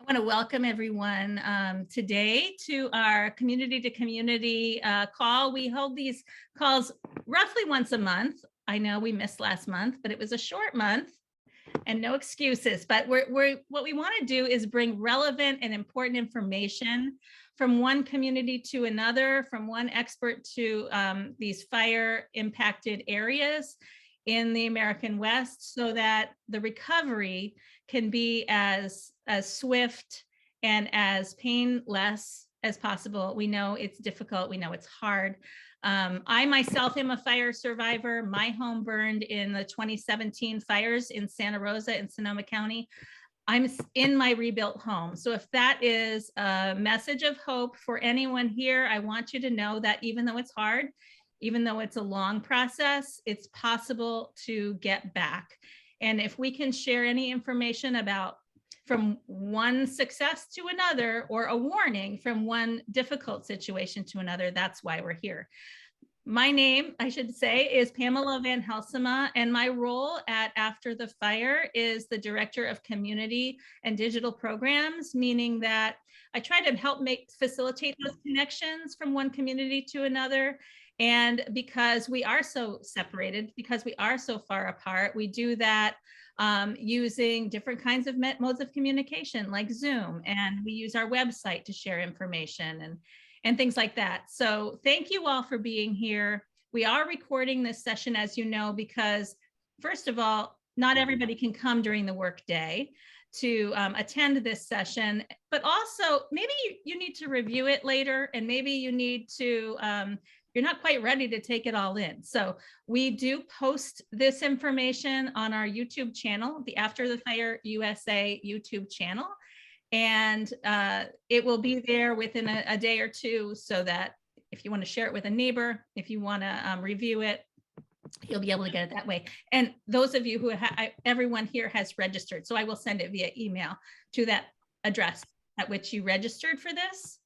I want to welcome everyone today to our community to community call. We hold these calls roughly once a month. I know we missed last month, but it was a short month and no excuses. But what we want to do is bring relevant and important information from one community to another, from one expert to these fire impacted areas in the American West, so that the recovery can be as swift and as painless as possible. We know it's difficult. We know it's hard. I myself am a fire survivor. My home burned in the 2017 fires in Santa Rosa in Sonoma County. I'm in my rebuilt home. So if that is a message of hope for anyone here, I want you to know that even though it's hard, even though it's a long process, it's possible to get back. And if we can share any information about from one success to another, or a warning from one difficult situation to another, that's why we're here. My name, I should say, is Pamela Van Helsema, and my role at After the Fire is the Director of Community and Digital Programs, meaning that I try to help facilitate those connections from one community to another. And because we are so separated, because we are so far apart, we do that using different kinds of modes of communication like Zoom, and we use our website to share information and things like that. So thank you all for being here. We are recording this session, as you know, because first of all, not everybody can come during the workday to attend this session, but also maybe you need to review it later, and maybe you need to, you're not quite ready to take it all in. So we do post this information on our YouTube channel, the After the Fire USA YouTube channel. And it will be there within a day or two, so that if you want to share it with a neighbor, if you want to review it, you'll be able to get it that way. And those of you who everyone here has registered, so I will send it via email to that address at which you registered for this.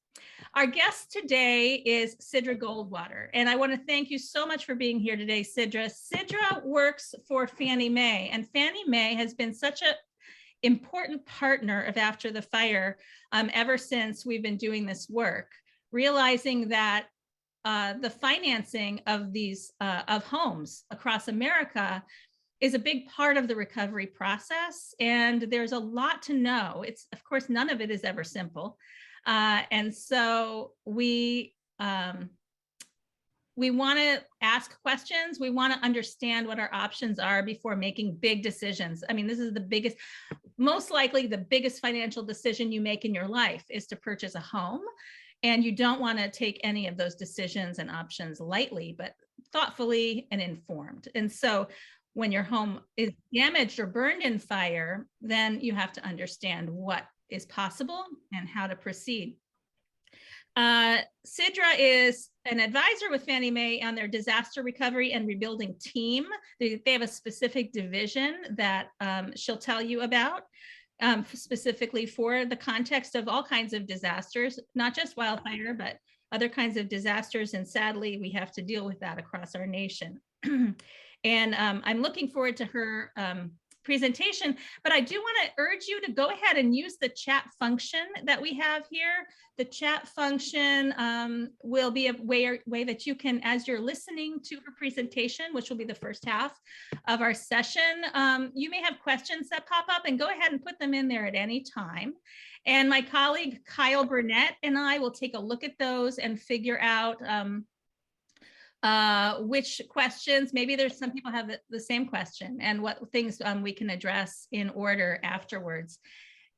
Our guest today is Sidra Goldwater, and I want to thank you so much for being here today, Sidra. Sidra works for Fannie Mae, and Fannie Mae has been such an important partner of After the Fire ever since we've been doing this work, realizing that the financing of these of homes across America is a big part of the recovery process, and there's a lot to know. It's, of course, none of it is ever simple. And so we want to ask questions. We want to understand what our options are before making big decisions. I mean, this is the biggest, most likely the biggest financial decision you make in your life is to purchase a home. And you don't want to take any of those decisions and options lightly, but thoughtfully and informed. And so when your home is damaged or burned in fire, then you have to understand what is possible and how to proceed. Sidra is an advisor with Fannie Mae on their disaster recovery and rebuilding team. They have a specific division that she'll tell you about, specifically for the context of all kinds of disasters, not just wildfire, but other kinds of disasters. And sadly, we have to deal with that across our nation. And I'm looking forward to her presentation, but I do want to urge you to go ahead and use the chat function that we have here. The chat function will be a way that you can, as you're listening to her presentation, which will be the first half of our session, you may have questions that pop up, and go ahead and put them in there at any time. And my colleague Kyle Burnett and I will take a look at those and figure out which questions, maybe there's some people have the same question, and what things we can address in order afterwards.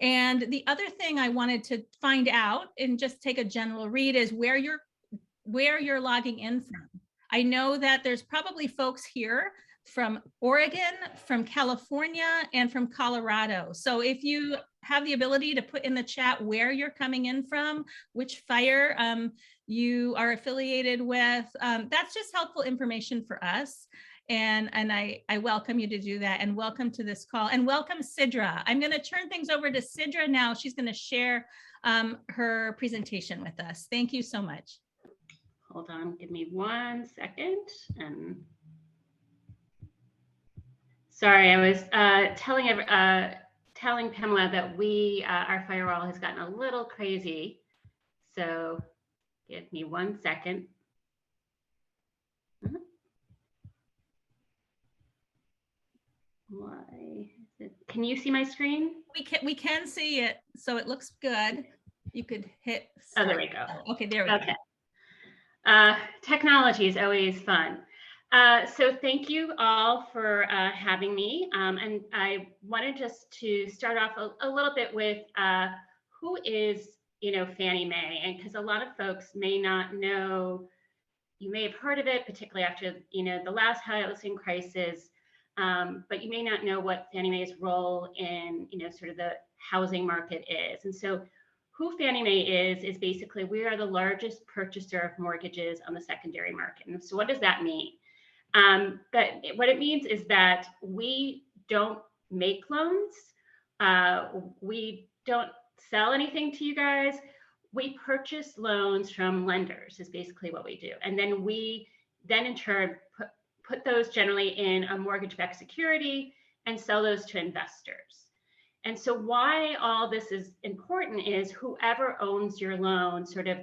And the other thing I wanted to find out and just take a general read is where you're logging in from. I know that there's probably folks here from Oregon, from California, and from Colorado. So if you have the ability to put in the chat where you're coming in from, which fire you are affiliated with, that's just helpful information for us. And I welcome you to do that, and welcome to this call, and welcome Sidra. I'm going to turn things over to Sidra now. She's going to share her presentation with us. Thank you so much. Hold on, give me 1 second. Sorry, I was telling telling Pamela that our firewall has gotten a little crazy. So give me 1 second. Why is it? Can you see my screen? We can see it, so it looks good. You could hit Oh, there start. we go. Okay, there we Okay. go. Technology is always fun. So thank you all for having me. And I wanted just to start off a little bit with who is, Fannie Mae, and because a lot of folks may not know, you may have heard of it, particularly after, the last housing crisis, but you may not know what Fannie Mae's role in, sort of the housing market is. And so who Fannie Mae is basically, we are the largest purchaser of mortgages on the secondary market. And so what does that mean? But what it means is that we don't make loans. We don't sell anything to you guys. We purchase loans from lenders is basically what we do. And then we in turn put those generally in a mortgage-backed security and sell those to investors. And so why all this is important is whoever owns your loan sort of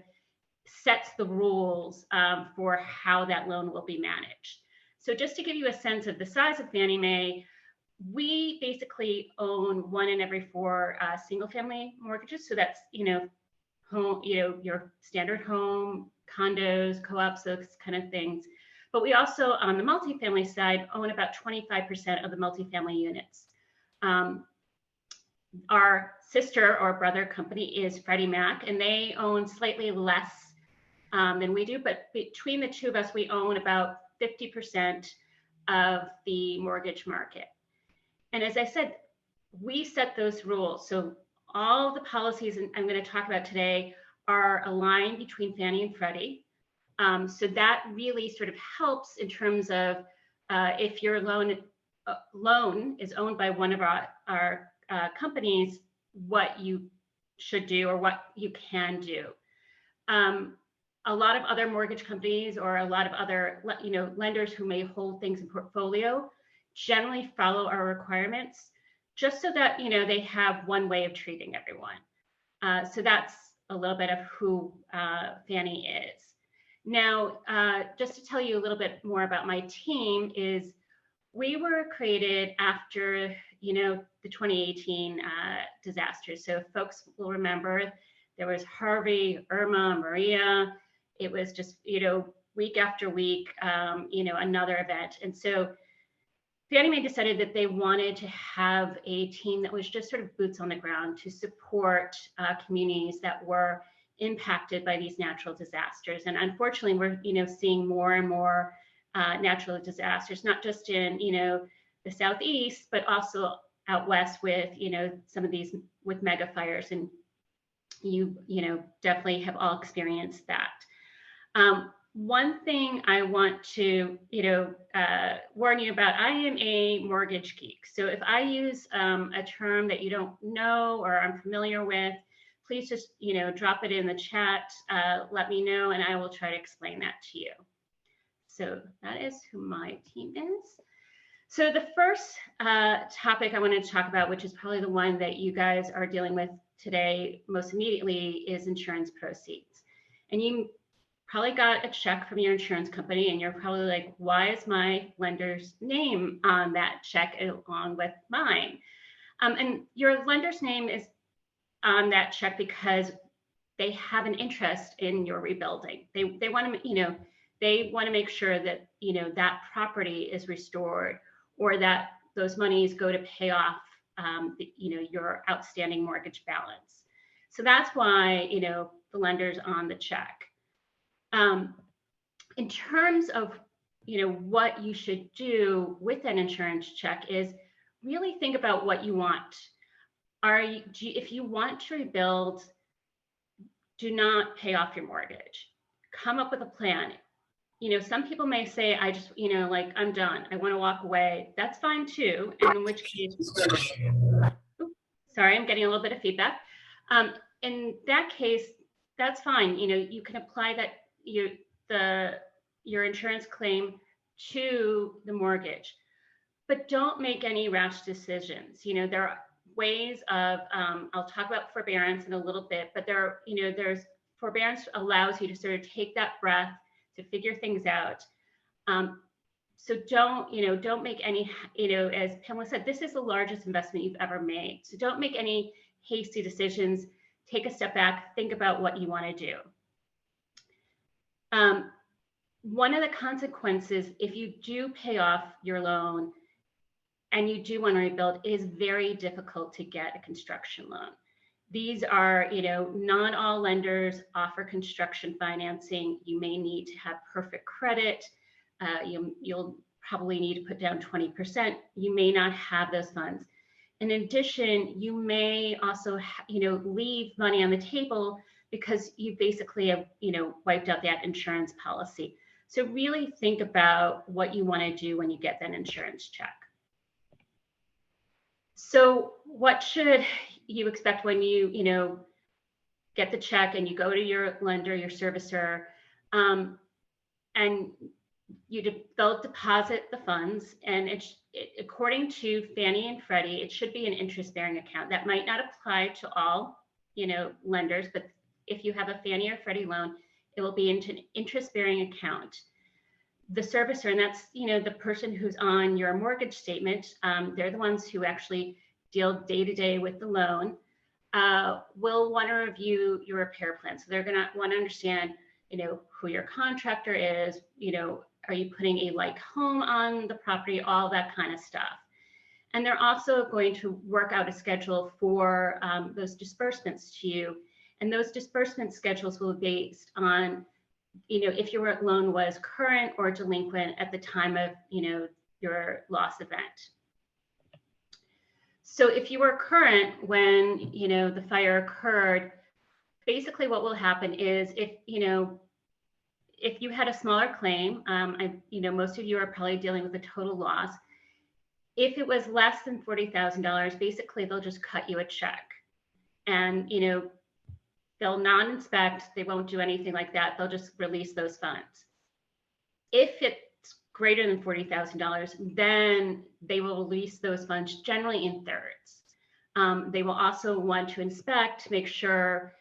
sets the rules for how that loan will be managed. So just to give you a sense of the size of Fannie Mae, we basically own 1 in every 4 single-family mortgages. So that's home, your standard home, condos, co-ops, those kind of things. But we also, on the multifamily side, own about 25% of the multifamily units. Our sister or brother company is Freddie Mac, and they own slightly less than we do. But between the two of us, we own about 50% of the mortgage market. And as I said, we set those rules. So all the policies I'm going to talk about today are aligned between Fannie and Freddie. So that really sort of helps in terms of if your loan is owned by one of our companies, what you should do or what you can do. A lot of other mortgage companies or a lot of other lenders who may hold things in portfolio generally follow our requirements, just so that they have one way of treating everyone. So that's a little bit of who Fannie is. Now, just to tell you a little bit more about my team, is we were created after the 2018 disasters. So folks will remember there was Harvey, Irma, Maria. It was just week after week, another event. And so Fannie Mae decided that they wanted to have a team that was just sort of boots on the ground to support communities that were impacted by these natural disasters. And unfortunately, we're seeing more and more natural disasters, not just in the Southeast, but also out west with some of these with mega fires. And you definitely have all experienced that. One thing I want to, warn you about, I am a mortgage geek. So if I use a term that you don't know or I'm familiar with, please just, drop it in the chat, let me know, and I will try to explain that to you. So that is who my team is. So the first topic I wanted to talk about, which is probably the one that you guys are dealing with today most immediately, is insurance proceeds. And you probably got a check from your insurance company and you're probably like, why is my lender's name on that check along with mine? And your lender's name is on that check because they have an interest in your rebuilding. They want to, they want to make sure that, that property is restored or that those monies go to pay off, your outstanding mortgage balance. So that's why, the lender's on the check. In terms of, what you should do with an insurance check is really think about what you want. If you want to rebuild, do not pay off your mortgage. Come up with a plan. Some people may say, I just, like, I'm done. I want to walk away. That's fine too. And in which case, sorry, I'm getting a little bit of feedback. In that case, that's fine. You can apply that your insurance claim to the mortgage, but don't make any rash decisions. ways of, I'll talk about forbearance in a little bit, but there's forbearance allows you to sort of take that breath to figure things out. So don't make any, as Pamela said, this is the largest investment you've ever made. So don't make any hasty decisions. Take a step back, think about what you want to do. One of the consequences, if you do pay off your loan and you do want to rebuild, it is very difficult to get a construction loan. These are, not all lenders offer construction financing. You may need to have perfect credit. You'll probably need to put down 20%. You may not have those funds. In addition, you may also, leave money on the table because you basically have, wiped out that insurance policy. So really think about what you want to do when you get that insurance check. So what should you expect when you, get the check and you go to your lender, your servicer, and they'll deposit the funds, and according to Fannie and Freddie, it should be an interest-bearing account. That might not apply to all, lenders, but if you have a Fannie or Freddie loan, it will be into an interest-bearing account. The servicer, and that's, the person who's on your mortgage statement, they're the ones who actually deal day-to-day with the loan, will want to review your repair plan. So they're going to want to understand, who your contractor is, are you putting a like home on the property, all that kind of stuff. And they're also going to work out a schedule for those disbursements to you. And those disbursement schedules will be based on, if your loan was current or delinquent at the time of, your loss event. So if you were current when, the fire occurred, basically what will happen is if you had a smaller claim, most of you are probably dealing with a total loss. If it was less than $40,000, basically they'll just cut you a check, and they'll non-inspect. They won't do anything like that. They'll just release those funds. If it's greater than $40,000, then they will release those funds generally in thirds. They will also want to inspect to make sure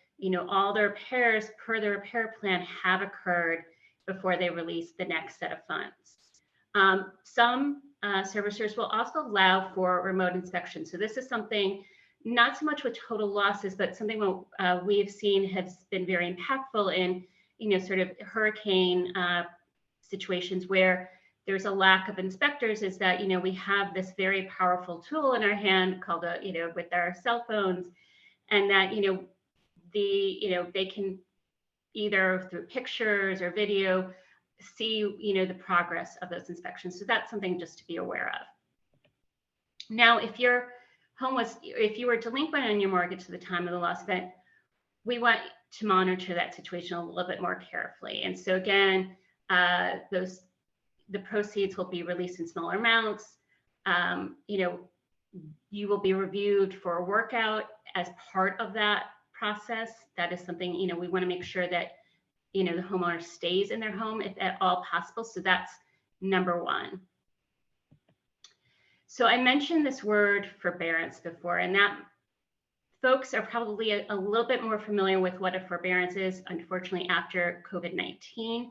all the repairs per the repair plan have occurred before they release the next set of funds. Some servicers will also allow for remote inspection. So this is something not so much with total losses, but something we've seen has been very impactful in, sort of hurricane situations where there's a lack of inspectors, is that, we have this very powerful tool in our hand called with our cell phones, and that, they can either through pictures or video see, the progress of those inspections. So that's something just to be aware of. Now, if you were delinquent on your mortgage at the time of the loss event, we want to monitor that situation a little bit more carefully. And so again, the proceeds will be released in smaller amounts. You will be reviewed for a workout as part of that process. That is something, we want to make sure that, the homeowner stays in their home if at all possible. So that's number one. So I mentioned this word forbearance before, and that folks are probably a little bit more familiar with what a forbearance is, unfortunately, after COVID-19.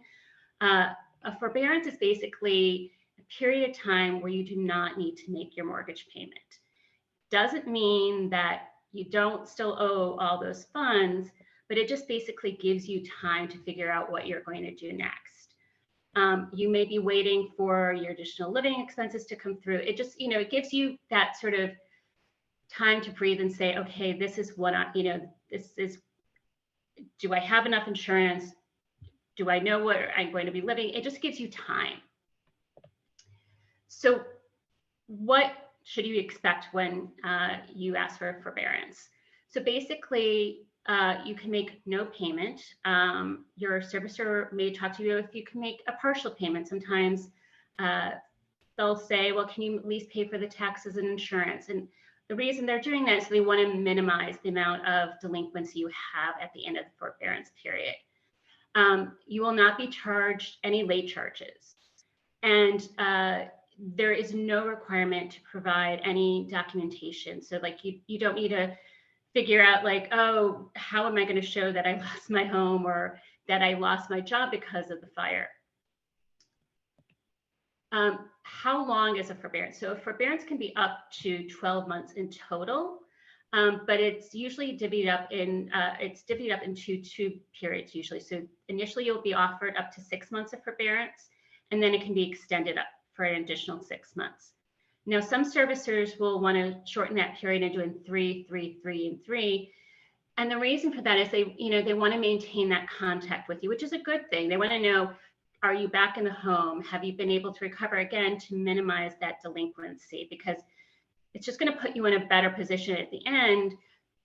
A forbearance is basically a period of time where you do not need to make your mortgage payment. Doesn't mean that you don't still owe all those funds, but it just basically gives you time to figure out what you're going to do next. You may be waiting for your additional living expenses to come through. It just, it gives you that sort of time to breathe and say, okay, this is what do I have enough insurance? Do I know where I'm going to be living? It just gives you time. So what should you expect when you ask for forbearance? So basically, you can make no payment. Your servicer may talk to you if you can make a partial payment. Sometimes they'll say, well, can you at least pay for the taxes and insurance? And the reason they're doing that is they want to minimize the amount of delinquency you have at the end of the forbearance period. You will not be charged any late charges. And there is no requirement to provide any documentation. So like you don't need to figure out like, oh, how am I going to show that I lost my home or that I lost my job because of the fire? How long is a forbearance? So a forbearance can be up to 12 months in total, but it's usually divvied up into two periods usually. So initially you'll be offered up to 6 months of forbearance, and then it can be extended up for an additional 6 months. Now, some servicers will want to shorten that period and do in 3, 3, 3, and 3. And the reason for that is they want to maintain that contact with you, which is a good thing. They want to know, are you back in the home? Have you been able to recover again to minimize that delinquency? Because it's just going to put you in a better position at the end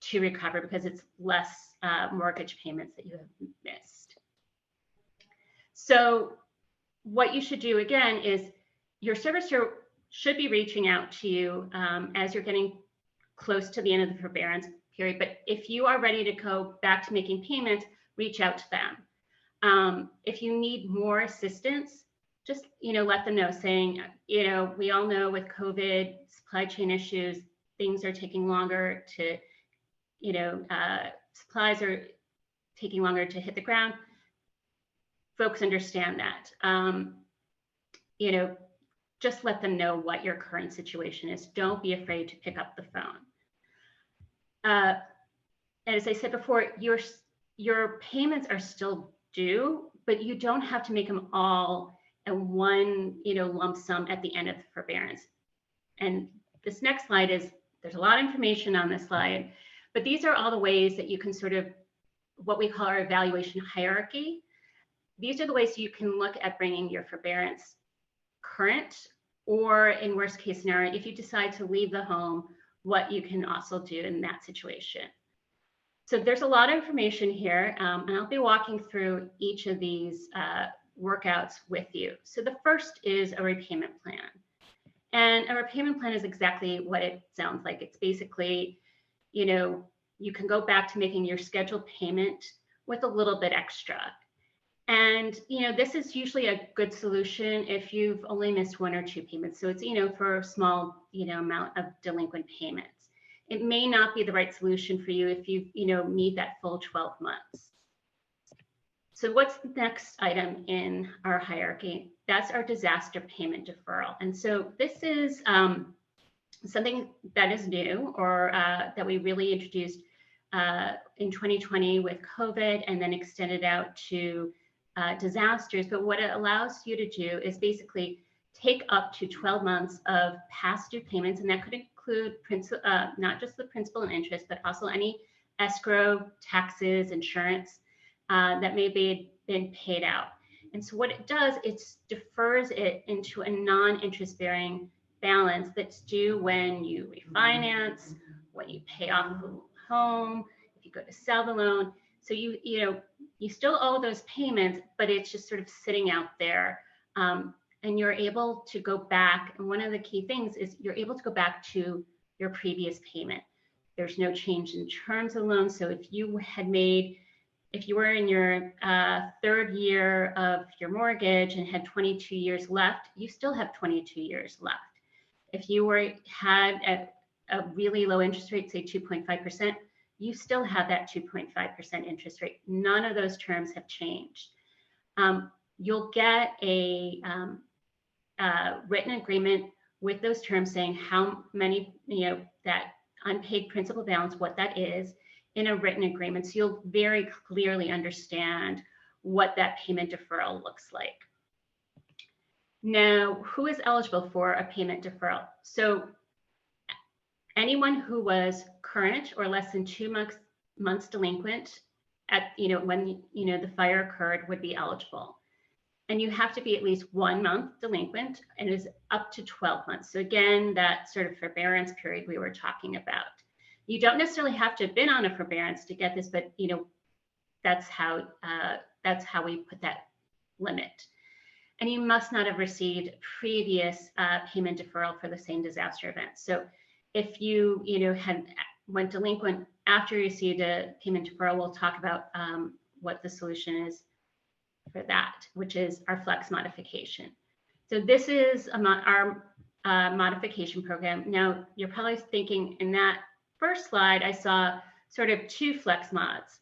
to recover because it's less mortgage payments that you have missed. So what you should do again is your servicer should be reaching out to you as you're getting close to the end of the forbearance period. But if you are ready to go back to making payments, reach out to them. If you need more assistance, just let them know, saying, we all know with COVID, supply chain issues, things are taking longer to, supplies are taking longer to hit the ground. Folks understand that. Just let them know what your current situation is. Don't be afraid to pick up the phone. As I said before, your payments are still due, but you don't have to make them all in one, lump sum at the end of the forbearance. And this next slide there's a lot of information on this slide, but these are all the ways that you can sort of, what we call our evaluation hierarchy. These are the ways you can look at bringing your forbearance current, or in worst case scenario, if you decide to leave the home, what you can also do in that situation. So there's a lot of information here, and I'll be walking through each of these workouts with you. So the first is a repayment plan. And a repayment plan is exactly what it sounds like. It's basically, you can go back to making your scheduled payment with a little bit extra. And, this is usually a good solution if you've only missed 1 or 2 payments. So it's, for a small, amount of delinquent payments. It may not be the right solution for you if you, need that full 12 months. So what's the next item in our hierarchy? That's our disaster payment deferral. And so this is something that is new, or that we really introduced in 2020 with COVID, and then extended out to disasters. But what it allows you to do is basically take up to 12 months of past due payments, and that could include not just the principal and interest, but also any escrow, taxes, insurance that may be been paid out. And so what it does, it defers it into a non-interest bearing balance that's due when you refinance, when you pay off the home, if you go to sell the loan. So you still owe those payments, but it's just sort of sitting out there. And you're able to go back. And one of the key things is you're able to go back to your previous payment. There's no change in terms of the loan. So if you were in your 3rd year of your mortgage and had 22 years left, you still have 22 years left. If you had a really low interest rate, say 2.5%, you still have that 2.5% interest rate. None of those terms have changed. You'll get a written agreement with those terms saying how many, that unpaid principal balance, what that is, in a written agreement. So you'll very clearly understand what that payment deferral looks like. Now, who is eligible for a payment deferral? So anyone who was current or less than 2 months delinquent at, when, the fire occurred would be eligible. And you have to be at least 1 month delinquent, and it is up to 12 months. So again, that sort of forbearance period we were talking about. You don't necessarily have to have been on a forbearance to get this, but that's how we put that limit. And you must not have received previous payment deferral for the same disaster event. So if you went delinquent after you received a payment deferral, we'll talk about what the solution is for that, which is our flex modification. So this is our modification program. Now, you're probably thinking in that first slide, I saw sort of 2 flex mods.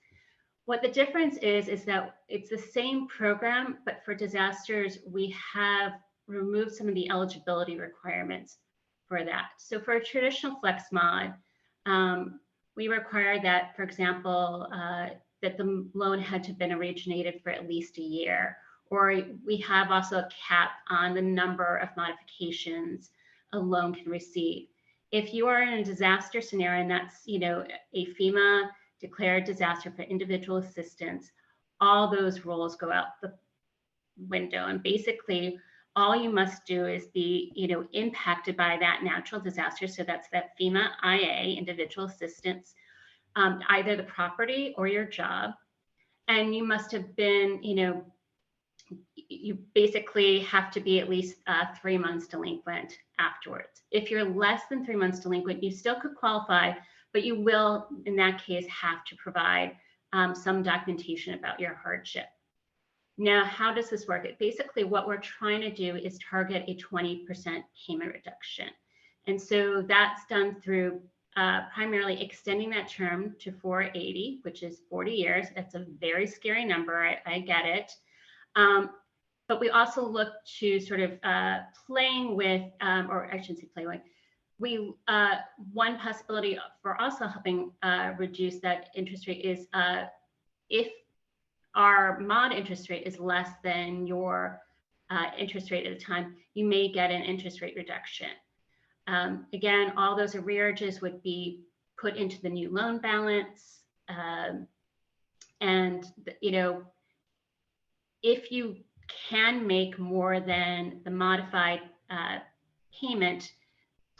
What the difference is that it's the same program, but for disasters, we have removed some of the eligibility requirements for that. So for a traditional flex mod, we require that, for example, that the loan had to have been originated for at least a year, or we have also a cap on the number of modifications a loan can receive. If you are in a disaster scenario, and that's, a FEMA declared disaster for individual assistance, all those rules go out the window. And basically, all you must do is be, impacted by that natural disaster. So that's that FEMA IA, individual assistance, either the property or your job. And you must have been, you basically have to be at least 3 months delinquent afterwards. If you're less than 3 months delinquent, you still could qualify, but you will, in that case, have to provide some documentation about your hardship. Now, how does this work? Basically, what we're trying to do is target a 20% payment reduction. And so that's done through primarily extending that term to 480, which is 40 years. That's a very scary number. I get it. But we also look to sort of playing with, or I shouldn't say play with, one possibility for also helping reduce that interest rate is if our mod interest rate is less than your interest rate at the time, you may get an interest rate reduction. Again, all those arrearages would be put into the new loan balance. And, if you can make more than the modified payment,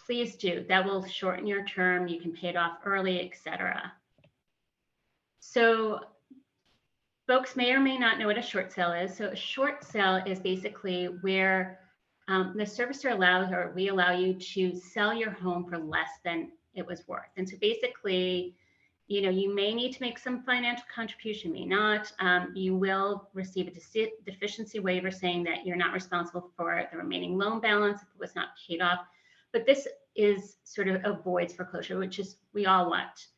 please do. That will shorten your term. You can pay it off early, etc. So folks may or may not know what a short sale is. So a short sale is basically where the servicer allows, or we allow you to sell your home for less than it was worth. And so basically, you may need to make some financial contribution, may not. You will receive a deficiency waiver saying that you're not responsible for the remaining loan balance if it was not paid off. But this is sort of avoids foreclosure, which is we all want.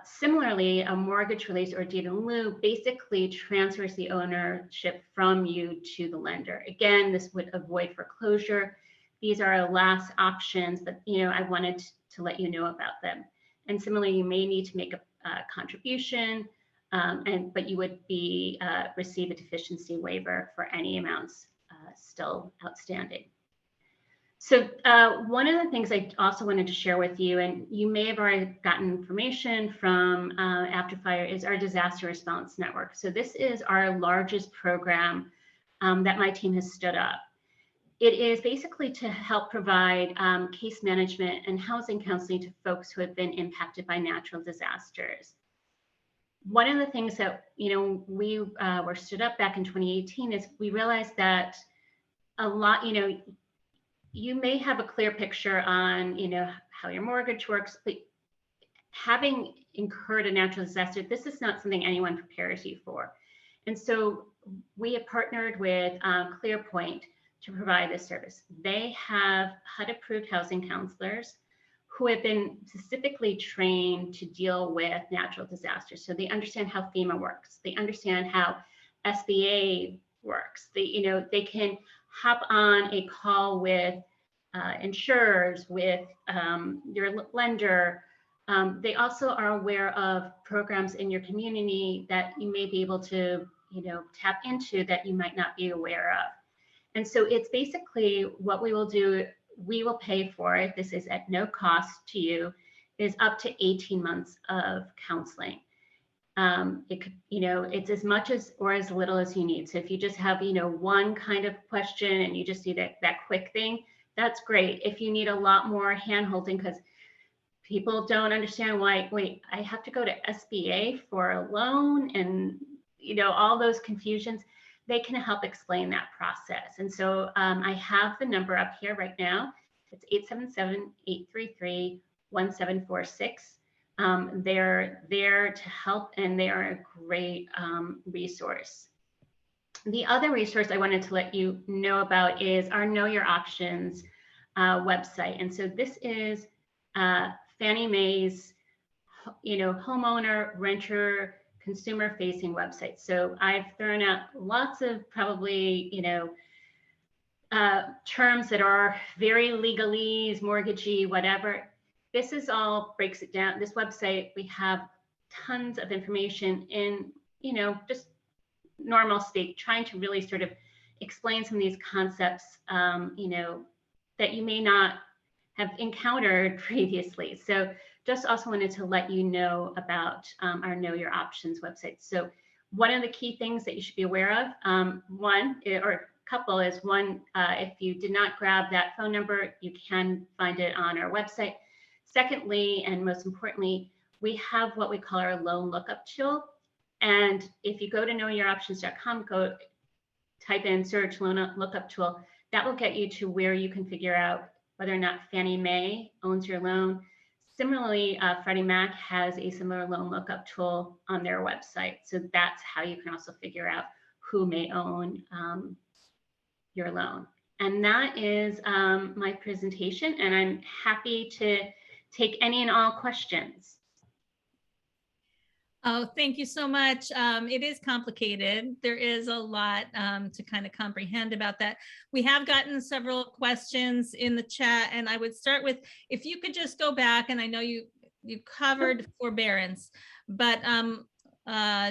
Similarly, a mortgage release or deed in lieu basically transfers the ownership from you to the lender. Again, this would avoid foreclosure. These are our last options, but I wanted to let you know about them. And similarly, you may need to make a contribution, but you would receive a deficiency waiver for any amounts still outstanding. So one of the things I also wanted to share with you, and you may have already gotten information from After Fire, is our disaster response network. So this is our largest program that my team has stood up. It is basically to help provide case management and housing counseling to folks who have been impacted by natural disasters. One of the things that we were stood up back in 2018 is we realized that a lot, you may have a clear picture on, how your mortgage works, but having incurred a natural disaster, this is not something anyone prepares you for. And so we have partnered with ClearPoint to provide this service. They have HUD-approved housing counselors who have been specifically trained to deal with natural disasters. So they understand how FEMA works. They understand how SBA works. They can hop on a call with insurers, with your lender. They also are aware of programs in your community that you may be able to, tap into that you might not be aware of. And so it's basically what we will do. We will pay for it. This is at no cost to you. Is up to 18 months of counseling. It could, it's as much as or as little as you need. So if you just have, one kind of question and you just need that quick thing, that's great. If you need a lot more hand-holding because people don't understand why, wait, I have to go to SBA for a loan and, all those confusions, they can help explain that process. And so I have the number up here right now. It's 877-833-1746. They're there to help, and they are a great resource. The other resource I wanted to let you know about is our Know Your Options website. And so this is Fannie Mae's, homeowner, renter, consumer facing website. So I've thrown out lots of probably, terms that are very legalese, mortgagee, whatever. This is all breaks it down. This website, we have tons of information in, just normal speak, trying to really sort of explain some of these concepts, that you may not have encountered previously. So just also wanted to let you know about our Know Your Options website. So one of the key things that you should be aware of, one, or a couple, is one, if you did not grab that phone number, you can find it on our website. Secondly, and most importantly, we have what we call our loan lookup tool. And if you go to knowyouroptions.com, go type in search loan lookup tool, that will get you to where you can figure out whether or not Fannie Mae owns your loan. Similarly, Freddie Mac has a similar loan lookup tool on their website. So that's how you can also figure out who may own your loan. And that is my presentation, and I'm happy to take any and all questions. Oh, thank you so much. It is complicated. There is a lot to kind of comprehend about that. We have gotten several questions in the chat, and I would start with, if you could just go back, and I know you covered forbearance, but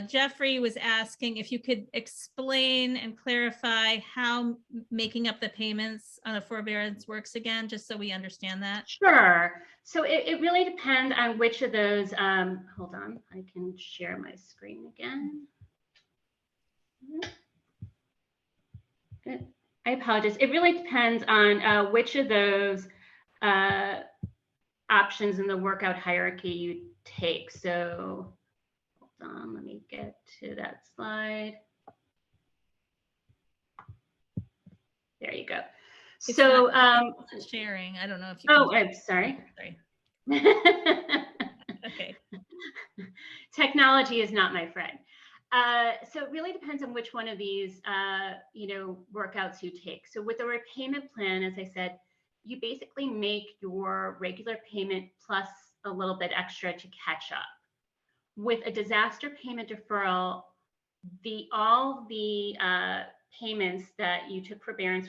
Jeffrey was asking if you could explain and clarify how making up the payments on a forbearance works again, just so we understand that. Sure. So it really depends on which of those, hold on, I can share my screen again. I apologize. It really depends on which of those options in the workout hierarchy you take. So hold on, let me get to that slide. There you go. It's so sharing. I don't know if you. Oh, I'm sorry. Okay. Technology is not my friend. So it really depends on which one of these, workouts you take. So with the repayment plan, as I said, you basically make your regular payment plus a little bit extra to catch up. With a disaster payment deferral, all the payments that you took forbearance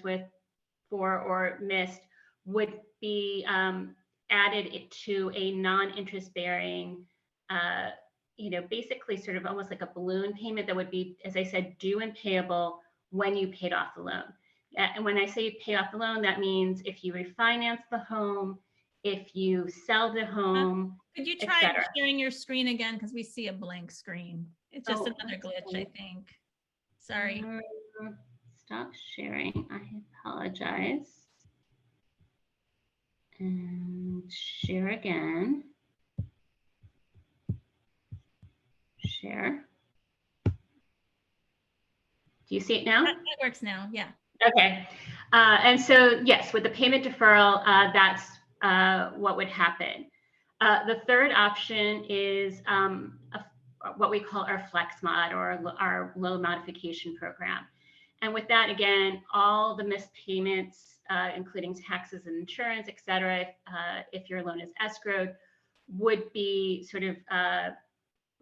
for or missed would be added to a non-interest bearing, basically sort of almost like a balloon payment that would be, as I said, due and payable when you paid off the loan. And when I say pay off the loan, that means if you refinance the home, if you sell the home, could you try sharing your screen again? Because we see a blank screen. It's just another glitch, I think. Sorry. Stop sharing. I apologize. And share again. Share. Do you see it now? That works now, yeah. Okay. And so, yes, with the payment deferral, that's what would happen. The third option is what we call our Flex Mod, or our loan modification program. And with that, again, all the missed payments, including taxes and insurance, et cetera, if your loan is escrowed, would be sort of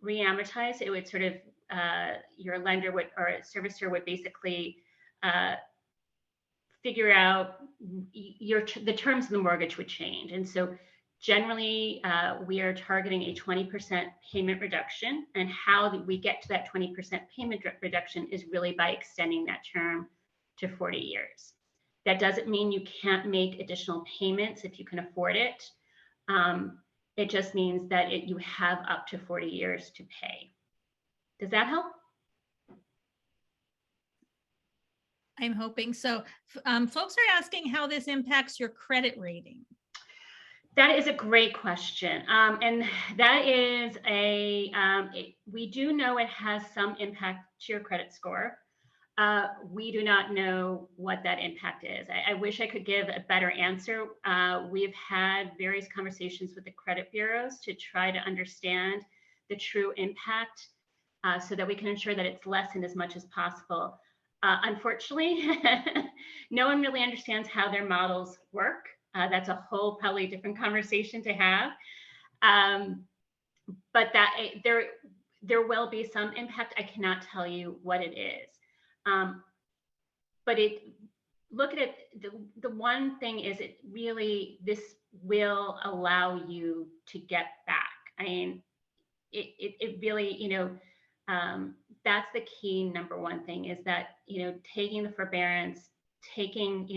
re-amortized. It would sort of, your lender would, or servicer would basically figure out the terms of the mortgage would change. And so generally, we are targeting a 20% payment reduction, and how we get to that 20% payment reduction is really by extending that term to 40 years. That doesn't mean you can't make additional payments if you can afford it. It just means that you have up to 40 years to pay. Does that help? I'm hoping so. Folks are asking how this impacts your credit rating. That is a great question. And that is we do know it has some impact to your credit score. We do not know what that impact is. I wish I could give a better answer. We've had various conversations with the credit bureaus to try to understand the true impact so that we can ensure that it's lessened as much as possible. Unfortunately, no one really understands how their models work. That's a whole probably different conversation to have. But that there will be some impact. I cannot tell you what it is. But look at it. The one thing is, it really, this will allow you to get back. I mean, it really, that's the key number one thing, is that, taking the forbearance, taking,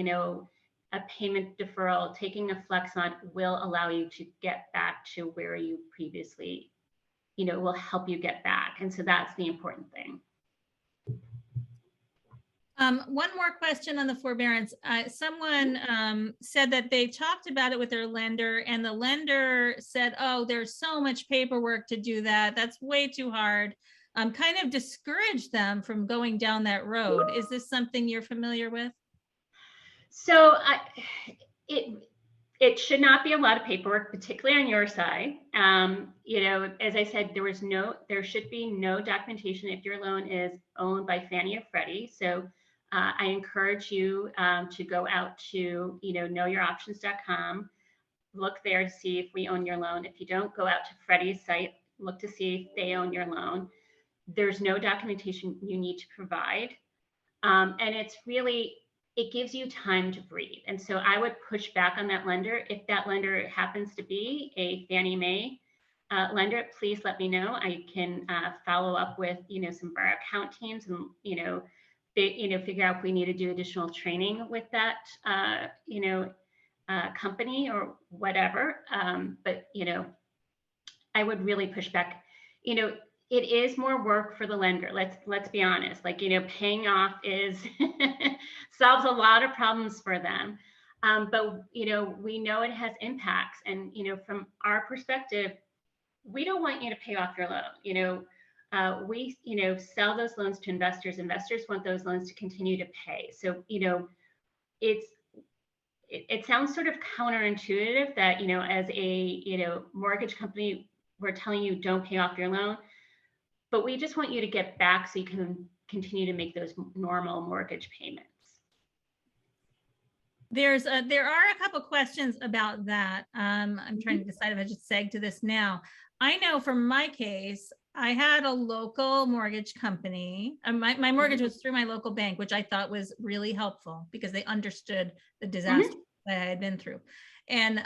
a payment deferral, taking a flex on will allow you to get back to where you previously, will help you get back. And so that's the important thing. One more question on the forbearance. Someone said that they talked about it with their lender, and the lender said, oh, there's so much paperwork to do that. That's way too hard. Kind of discouraged them from going down that road. Is this something you're familiar with? So it should not be a lot of paperwork, particularly on your side. As I said, there should be no documentation if your loan is owned by Fannie or Freddie. So I encourage you to go out to, knowyouroptions.com, look there to see if we own your loan. If you don't, go out to Freddie's site, look to see if they own your loan. There's no documentation you need to provide. And it gives you time to breathe. And so I would push back on that lender. If that lender happens to be a Fannie Mae lender, please let me know. I can follow up with, some of our account teams and, figure out if we need to do additional training with that, company or whatever. But, I would really push back. It is more work for the lender. Let's be honest. Paying off solves a lot of problems for them. But we know it has impacts. And from our perspective, we don't want you to pay off your loan. We sell those loans to investors. Investors want those loans to continue to pay. So it sounds sort of counterintuitive that as a mortgage company, we're telling you don't pay off your loan. But we just want you to get back so you can continue to make those normal mortgage payments. There are a couple questions about that. I'm trying to decide if I should seg to this now. I know from my case, I had a local mortgage company. My mortgage was through my local bank, which I thought was really helpful because they understood the disaster that I had been through. And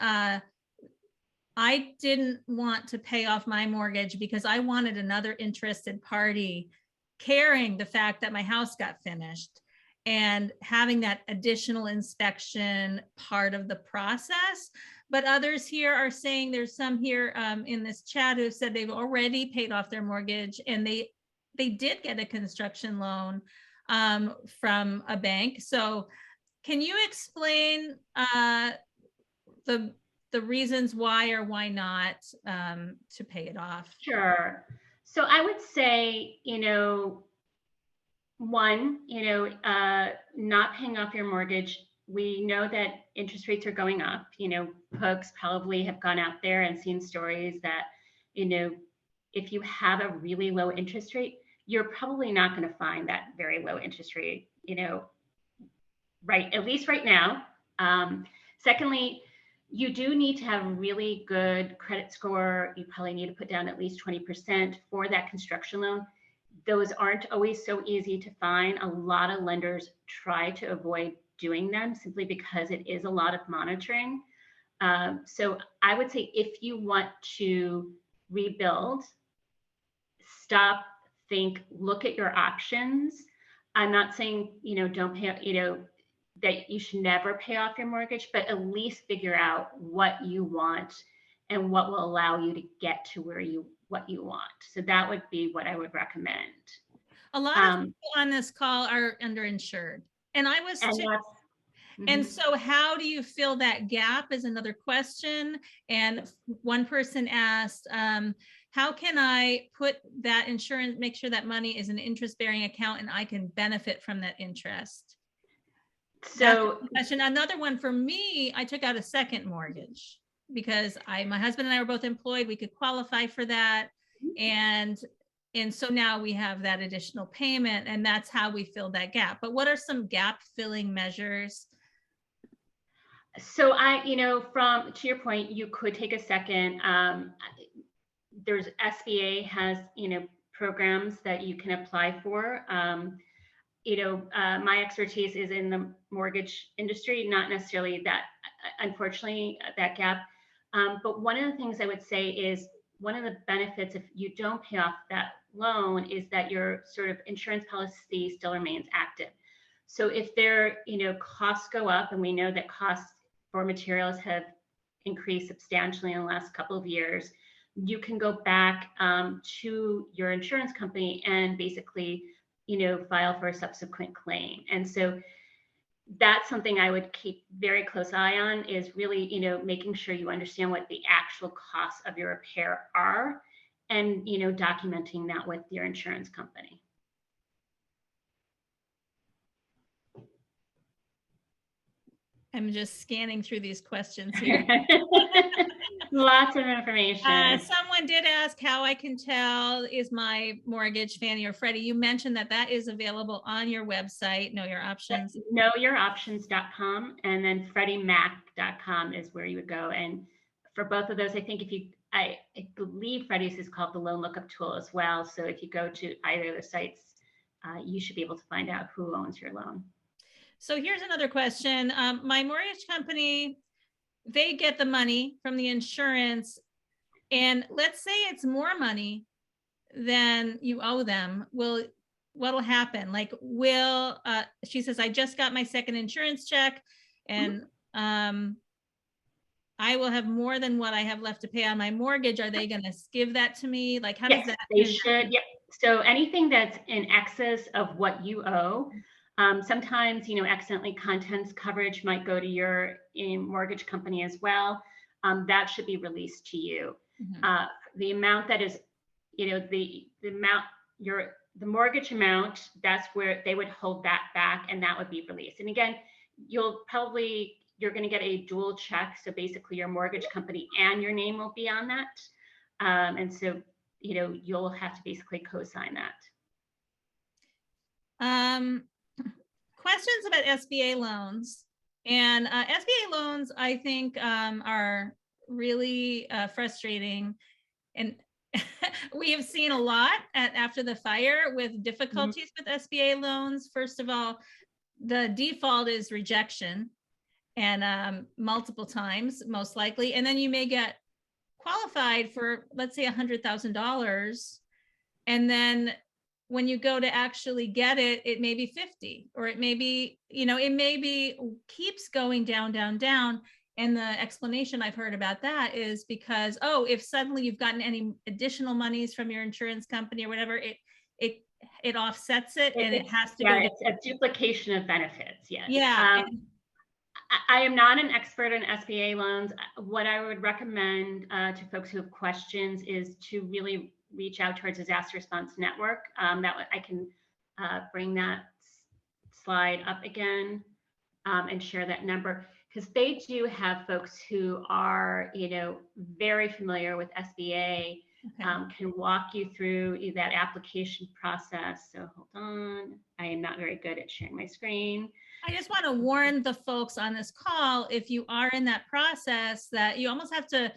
I didn't want to pay off my mortgage because I wanted another interested party carrying the fact that my house got finished and having that additional inspection part of the process. But others here are saying, there's some here in this chat who said they've already paid off their mortgage and they did get a construction loan from a bank. So can you explain the reasons why or why not to pay it off? Sure. So I would say, one, not paying off your mortgage. We know that interest rates are going up. Folks probably have gone out there and seen stories that, if you have a really low interest rate, you're probably not going to find that very low interest rate, right, at least right now. Secondly, you do need to have a really good credit score. You probably need to put down at least 20% for that construction loan. Those aren't always so easy to find. A lot of lenders try to avoid doing them simply because it is a lot of monitoring. So I would say if you want to rebuild, stop, think, look at your options. I'm not saying, don't pay, that you should never pay off your mortgage, but at least figure out what you want and what will allow you to get to what you want. So that would be what I would recommend. A lot of people on this call are underinsured, and I was too. And so how do you fill that gap is another question. And one person asked, how can I put that insurance, make sure that money is an interest-bearing account and I can benefit from that interest? So question. Another one for me, I took out a second mortgage because my husband and I were both employed. We could qualify for that. And And so now we have that additional payment, and that's how we fill that gap. But what are some gap filling measures? So from to your point, you could take a second. There's SBA has, programs that you can apply for. My expertise is in the mortgage industry, not necessarily that, unfortunately, that gap. But one of the things I would say is one of the benefits if you don't pay off that loan is that your sort of insurance policy still remains active. So if their, costs go up, and we know that costs for materials have increased substantially in the last couple of years, you can go back to your insurance company and basically, file for a subsequent claim. And so that's something I would keep very close eye on, is really, making sure you understand what the actual costs of your repair are, and, documenting that with your insurance company. I'm just scanning through these questions here. Lots of information. Someone did ask how I can tell is my mortgage Fannie or Freddie. You mentioned that is available on your website, Know Your Options. Knowyouroptions.com, and then FreddieMac.com is where you would go. And for both of those, I think I believe Freddie's is called the Loan Lookup Tool as well. So if you go to either of the sites, you should be able to find out who owns your loan. So here's another question. My mortgage company, they get the money from the insurance, and let's say it's more money than you owe them. What'll happen? Like, she says, I just got my second insurance check, and I will have more than what I have left to pay on my mortgage. Are they going to give that to me? Like, how does that? They should. Yep. So anything that's in excess of what you owe, sometimes, accidentally contents coverage might go to your mortgage company as well. That should be released to you. Mm-hmm. The amount that is, the amount, the mortgage amount, that's where they would hold that back, and that would be released. And again, you're going to get a dual check. So basically your mortgage company and your name will be on that. And so, you'll have to basically co-sign that. Questions about SBA loans. And SBA loans, I think, are really frustrating. And we have seen a lot after the fire with difficulties with SBA loans. First of all, the default is rejection, and multiple times, most likely. And then you may get qualified for, let's say, $100,000. And then when you go to actually get it, it may be 50, or it may be, keeps going down, down, down. And the explanation I've heard about that is because, if suddenly you've gotten any additional monies from your insurance company or whatever, it offsets it, and it has to go. It's a duplication of benefits. Yes. Yeah. I am not an expert in SBA loans. What I would recommend to folks who have questions is to really reach out to our Disaster Response Network. That I can bring that slide up again and share that number, because they do have folks who are, very familiar with SBA, can walk you through that application process. So hold on, I am not very good at sharing my screen. I just want to warn the folks on this call, if you are in that process, that you almost have to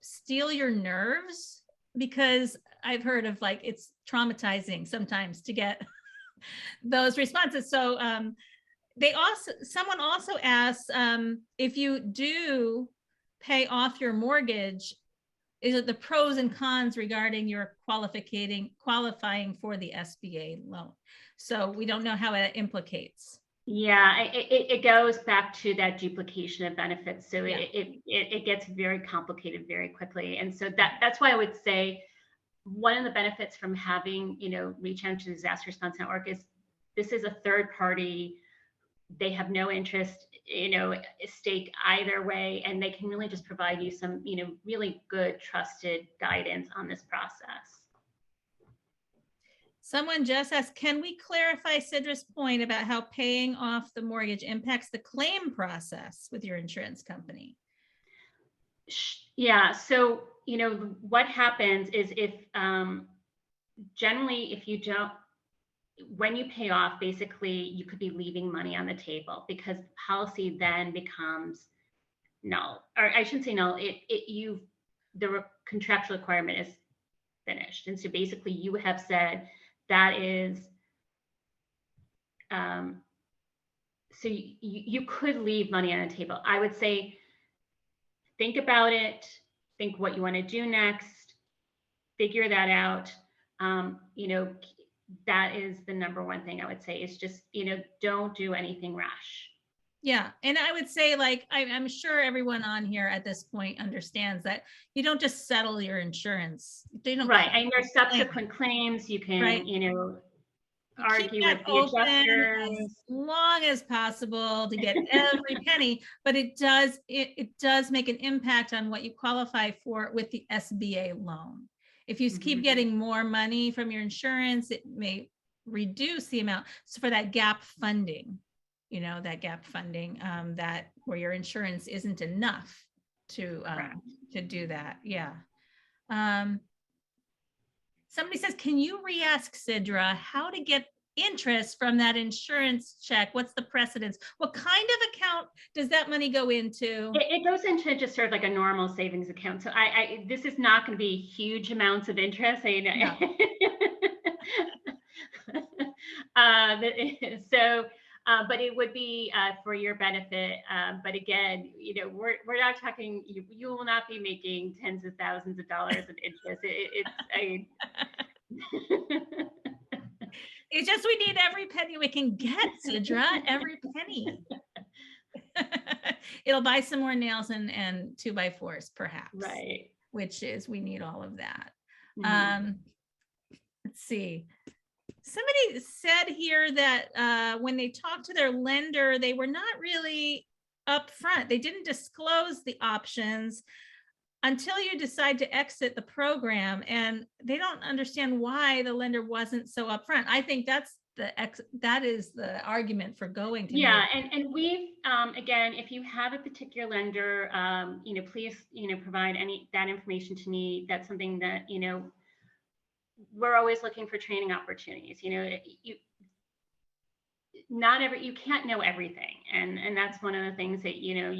steel your nerves, because I've heard of, like, it's traumatizing sometimes to get those responses. So someone also asked, if you do pay off your mortgage, is it the pros and cons regarding your qualifying for the SBA loan? So we don't know how it implicates. Yeah, it goes back to that duplication of benefits. So it gets very complicated very quickly. And so that's why I would say one of the benefits from having, reach out to the Disaster Response Network is this is a third party. They have no interest, stake either way, and they can really just provide you some, really good, trusted guidance on this process. Someone just asked, can we clarify Sidra's point about how paying off the mortgage impacts the claim process with your insurance company? Yeah, so, what happens is if generally, if you don't, when you pay off, basically you could be leaving money on the table because policy then becomes null, or I shouldn't say null. The contractual requirement is finished, and so basically you have said that is. So you could leave money on the table. I would say, think about it, think what you want to do next, figure that out. That is the number one thing I would say is just, don't do anything rash. Yeah. And I would say, like, I'm sure everyone on here at this point understands that you don't just settle your insurance. They don't. Right. And there's subsequent claims. You can, right. Argue with the adjusters as long as possible to get every penny, but it does make an impact on what you qualify for with the SBA loan. If you keep getting more money from your insurance, it may reduce the amount. So for that gap funding, that where your insurance isn't enough to do that. Yeah. Somebody says, can you re-ask Sidra how to get interest from that insurance check? What's the precedence? What kind of account does that money go into? It goes into just sort of like a normal savings account. So this is not going to be huge amounts of interest. No. But it would be for your benefit. But again, we're not talking. You will not be making tens of thousands of dollars of interest. It's just we need every penny we can get, Sidra. Every penny. It'll buy some more nails and 2x4s, perhaps. Right. Which is, we need all of that. Let's see. Somebody said here that when they talked to their lender, they were not really upfront. They didn't disclose the options until you decide to exit the program, and they don't understand why the lender wasn't so upfront. I think that is the argument for going to. Yeah, and we've again, if you have a particular lender, please provide that information to me. That's something that we're always looking for training opportunities. You can't know everything, and that's one of the things that you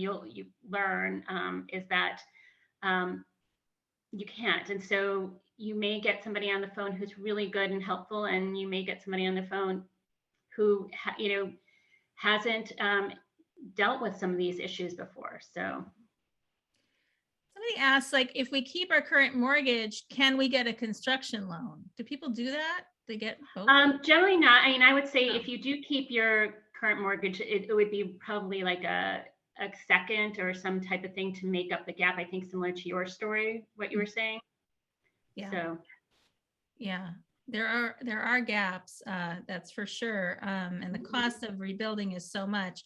learn is that you can't. And so you may get somebody on the phone who's really good and helpful, and you may get somebody on the phone who hasn't dealt with some of these issues before. So somebody asks, like, if we keep our current mortgage, can we get a construction loan? Do people do that? They get both? Generally not. I mean, I would say if you do keep your current mortgage, it would be probably like a second or some type of thing to make up the gap. I think similar to your story, what you were saying. Yeah. So yeah, there are gaps, that's for sure. And the cost of rebuilding is so much.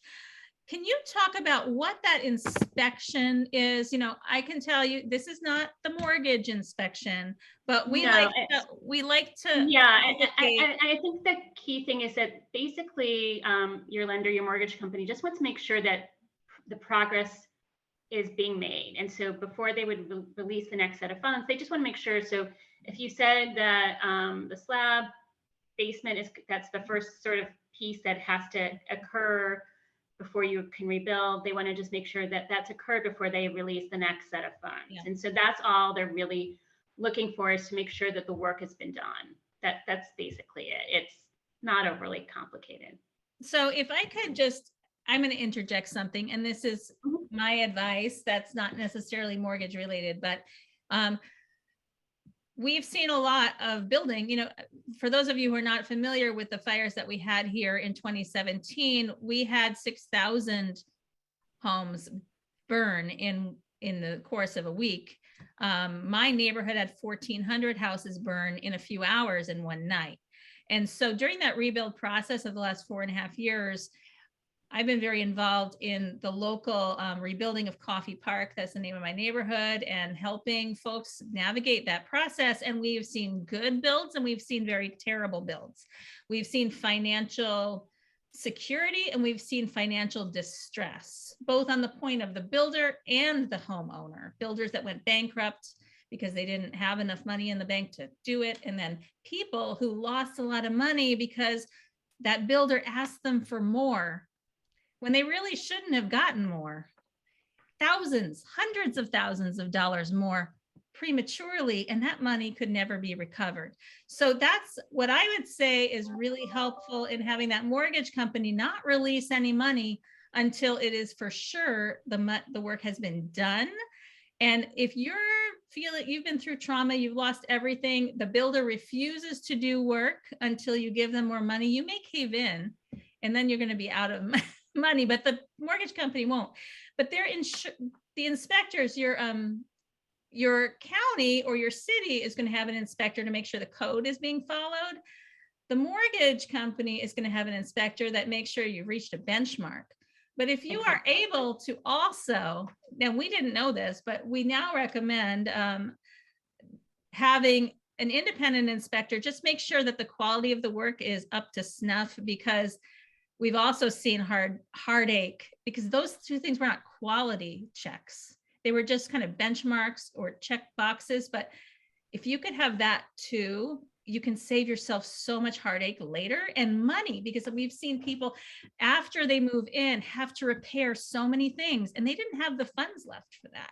Can you talk about what that inspection is? I can tell you this is not the mortgage inspection, but we like to. Yeah, I think the key thing is that basically your lender, your mortgage company, just wants to make sure that the progress is being made. And so before they would release the next set of funds, they just want to make sure. So if you said that the slab basement that's the first sort of piece that has to occur before you can rebuild, they want to just make sure that that's occurred before they release the next set of funds. Yeah. And so that's all they're really looking for, is to make sure that the work has been done. That's basically it. It's not overly complicated. So if I could I'm going to interject something, and this is my advice. That's not necessarily mortgage related, but we've seen a lot of building, for those of you who are not familiar with the fires that we had here in 2017, we had 6,000 homes burn in the course of a week. My neighborhood had 1,400 houses burn in a few hours in one night. And so during that rebuild process of the last 4.5 years, I've been very involved in the local rebuilding of Coffee Park. That's the name of my neighborhood, and helping folks navigate that process. And we've seen good builds and we've seen very terrible builds. We've seen financial security and we've seen financial distress, both on the point of the builder and the homeowner. Builders that went bankrupt because they didn't have enough money in the bank to do it. And then people who lost a lot of money because that builder asked them for more when they really shouldn't have gotten more. Thousands, hundreds of thousands of dollars more prematurely, and that money could never be recovered. So that's what I would say is really helpful in having that mortgage company not release any money until it is for sure the work has been done. And if you're feeling you've been through trauma, you've lost everything, the builder refuses to do work until you give them more money, you may cave in, and then you're going to be out of money, but the mortgage company won't. But they're the inspectors, your county or your city is going to have an inspector to make sure the code is being followed. The mortgage company is going to have an inspector that makes sure you've reached a benchmark. But if you are able to also, now we didn't know this, but we now recommend having an independent inspector, just make sure that the quality of the work is up to snuff, because we've also seen heartache, because those two things were not quality checks. They were just kind of benchmarks or check boxes. But if you could have that too, you can save yourself so much heartache later and money, because we've seen people after they move in have to repair so many things and they didn't have the funds left for that.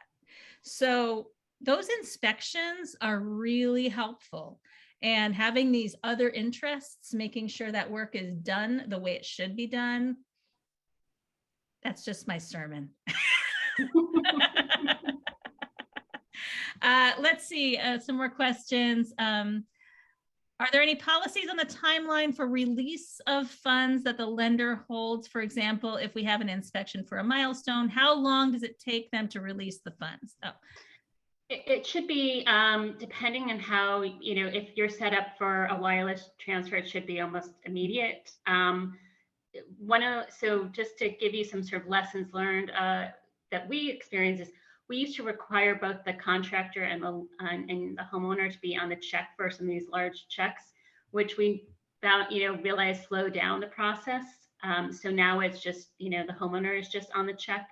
So those inspections are really helpful. And having these other interests, making sure that work is done the way it should be done. That's just my sermon. Let's see, some more questions. Are there any policies on the timeline for release of funds that the lender holds? For example, if we have an inspection for a milestone, how long does it take them to release the funds? Oh. It should be, depending on how, if you're set up for a wireless transfer, it should be almost immediate. So just to give you some sort of lessons learned that we experience is we used to require both the contractor and the homeowner to be on the check for some of these large checks, which we found, realized slowed down the process. So now it's just, the homeowner is just on the check.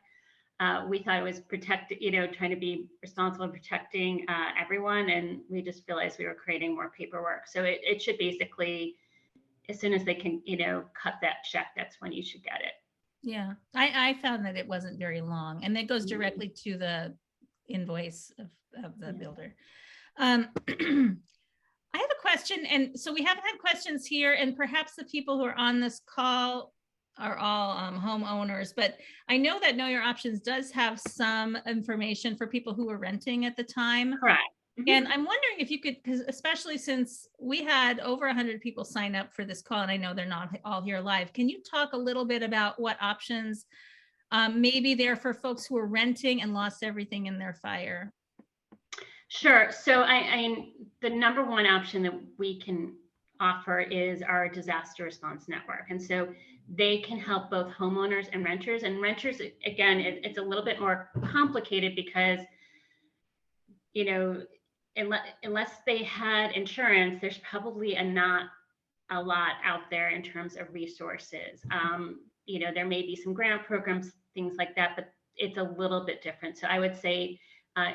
We thought it was trying to be responsible in protecting everyone. And we just realized we were creating more paperwork. So it should basically, as soon as they can, cut that check, that's when you should get it. Yeah, I found that it wasn't very long, and it goes directly to the invoice of the builder. I have a question. And so we haven't had questions here, and perhaps the people who are on this call are all homeowners, but I know that Know Your Options does have some information for people who were renting at the time. Correct. Mm-hmm. And I'm wondering if you could, because especially since we had over 100 people sign up for this call, and I know they're not all here live, can you talk a little bit about what options maybe there for folks who are renting and lost everything in their fire? Sure. So the number one option that we can offer is our disaster response network. And so they can help both homeowners and renters. And renters, again, it's a little bit more complicated because, unless they had insurance, there's probably not a lot out there in terms of resources. There may be some grant programs, things like that, but it's a little bit different. So I would say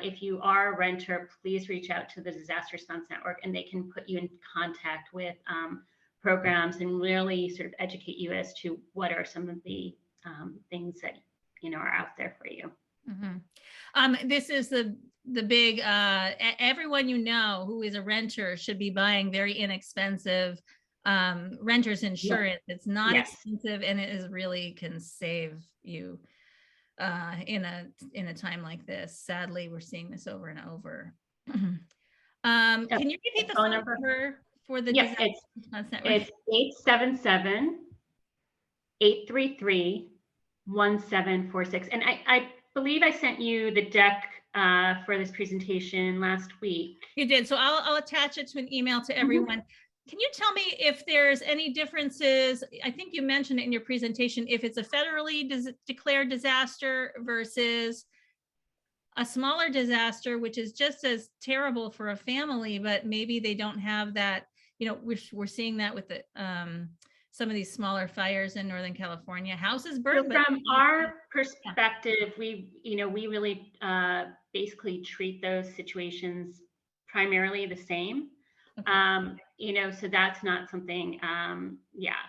if you are a renter, please reach out to the Disaster Response Network, and they can put you in contact with programs and really sort of educate you as to what are some of the things that are out there for you. Mm-hmm. This is the big everyone who is a renter should be buying very inexpensive renter's insurance. Yeah. It's not expensive, and it is really can save you in a time like this. Sadly, we're seeing this over and over. Can you repeat the phone number for the Disaster Response Network? It's 877-833-1746. And I believe I sent you the deck for this presentation last week. You did. So I'll attach it to an email to everyone. Mm-hmm. Can you tell me if there's any differences? I think you mentioned it in your presentation, if it's a federally declared disaster versus a smaller disaster, which is just as terrible for a family, but maybe they don't have that, we're seeing that with the some of these smaller fires in Northern California, houses burned. So from our perspective, we really basically treat those situations primarily the same. Okay. You know, so that's not something, yeah.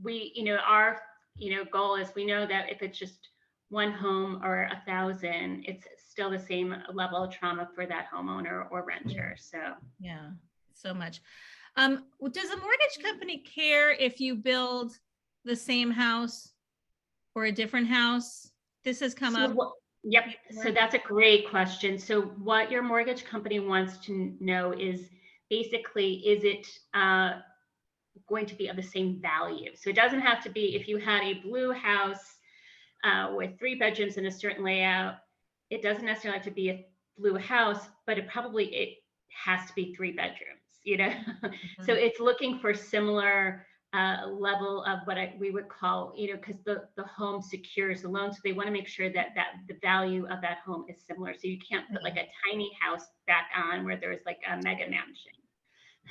We, you know, our, you know, goal is, we know that if it's just one home or 1,000, it's still the same level of trauma for that homeowner or renter. So Yeah, so much. Does a mortgage company care if you build the same house or a different house? This has come up. Yep. So that's a great question. So what your mortgage company wants to know is basically, is it going to be of the same value? So it doesn't have to be, if you had a blue house with 3 bedrooms and a certain layout, it doesn't necessarily have to be a blue house, but it has to be 3 bedrooms, you know? So it's looking for similar level of what we would call, you know, because the home secures the loan. So they want to make sure that the value of that home is similar. So you can't put like a tiny house back on where there's like a mega mansion.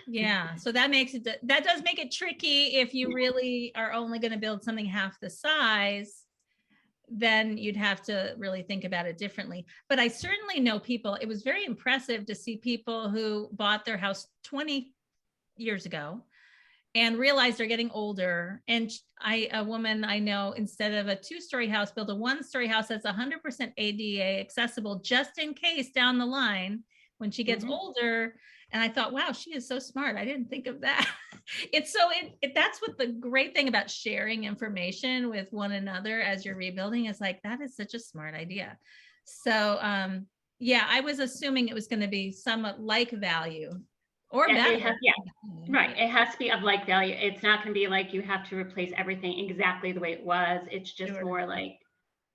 Yeah, so that makes it, that does make it tricky. If you really are only going to build something half the size, then you'd have to really think about it differently. But I certainly know people, it was very impressive to see people who bought their house 20 years ago and realized they're getting older. And a woman I know, instead of a 2-story house, built a 1-story house that's 100% ADA accessible, just in case down the line when she gets older. And I thought, wow, she is so smart. I didn't think of that. It's so, that's what the great thing about sharing information with one another as you're rebuilding is, like, that is such a smart idea. So yeah, I was assuming it was going to be somewhat like value or better. Right. It has to be of like value. It's not going to be like you have to replace everything exactly the way it was. It's just more like,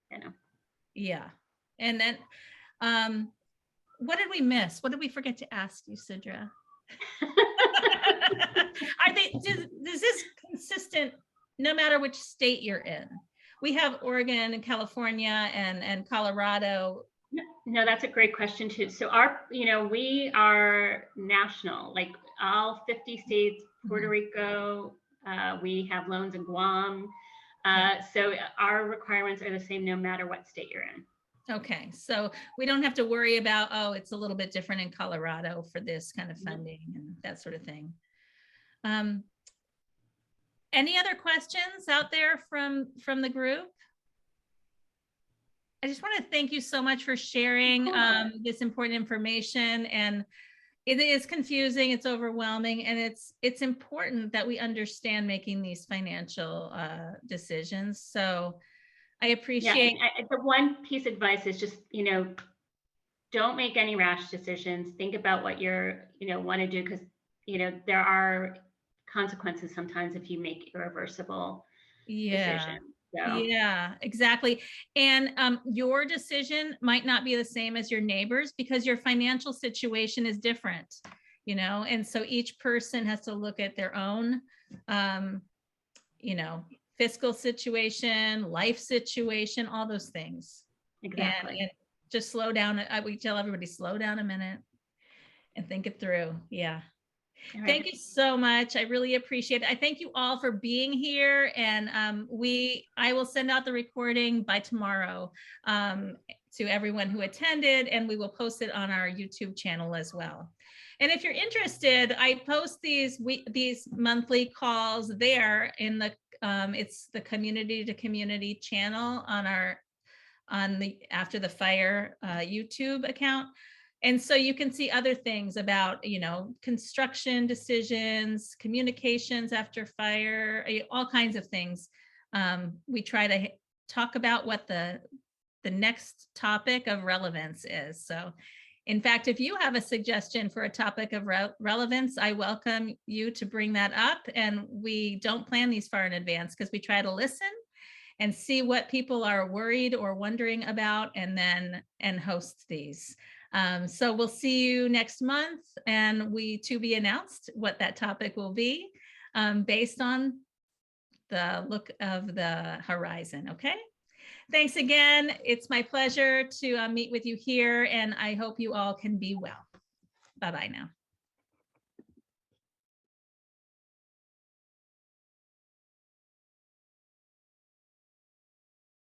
you know. Yeah. And then what did we miss? What did we forget to ask you, Sidra? Is this consistent no matter which state you're in? We have Oregon and California and Colorado. No, that's a great question too. So you know, we are national, like all 50 states, Puerto Rico, we have loans in Guam. So our requirements are the same no matter what state you're in. Okay, so we don't have to worry about, oh, it's a little bit different in Colorado for this kind of funding and that sort of thing. Any other questions out there from the group? I just want to thank you so much for sharing this important information. And it is confusing, it's overwhelming, and it's important that we understand making these financial decisions. So I appreciate. Yeah, the one piece of advice is just, you know, don't make any rash decisions. Think about what you're, you know, want to do, because, you know, there are consequences sometimes if you make irreversible decisions. So. Yeah, exactly. And your decision might not be the same as your neighbors because your financial situation is different, you know, and so each person has to look at their own, you know, fiscal situation, life situation, all those things. Exactly. And just slow down. We tell everybody, slow down a minute and think it through. Yeah. Right. Thank you so much. I really appreciate it. I thank you all for being here. And I will send out the recording by tomorrow to everyone who attended, and we will post it on our YouTube channel as well. And if you're interested, I post these monthly calls there in the it's the community to community channel on the After the Fire YouTube account. And so you can see other things about, you know, construction decisions, communications after fire, all kinds of things. We try to talk about what the next topic of relevance is. So in fact, if you have a suggestion for a topic of relevance, I welcome you to bring that up. And we don't plan these far in advance because we try to listen and see what people are worried or wondering about, and host these. So we'll see you next month, and to be announced what that topic will be based on the look of the horizon. Okay. Thanks again. It's my pleasure to meet with you here, and I hope you all can be well. Bye-bye now.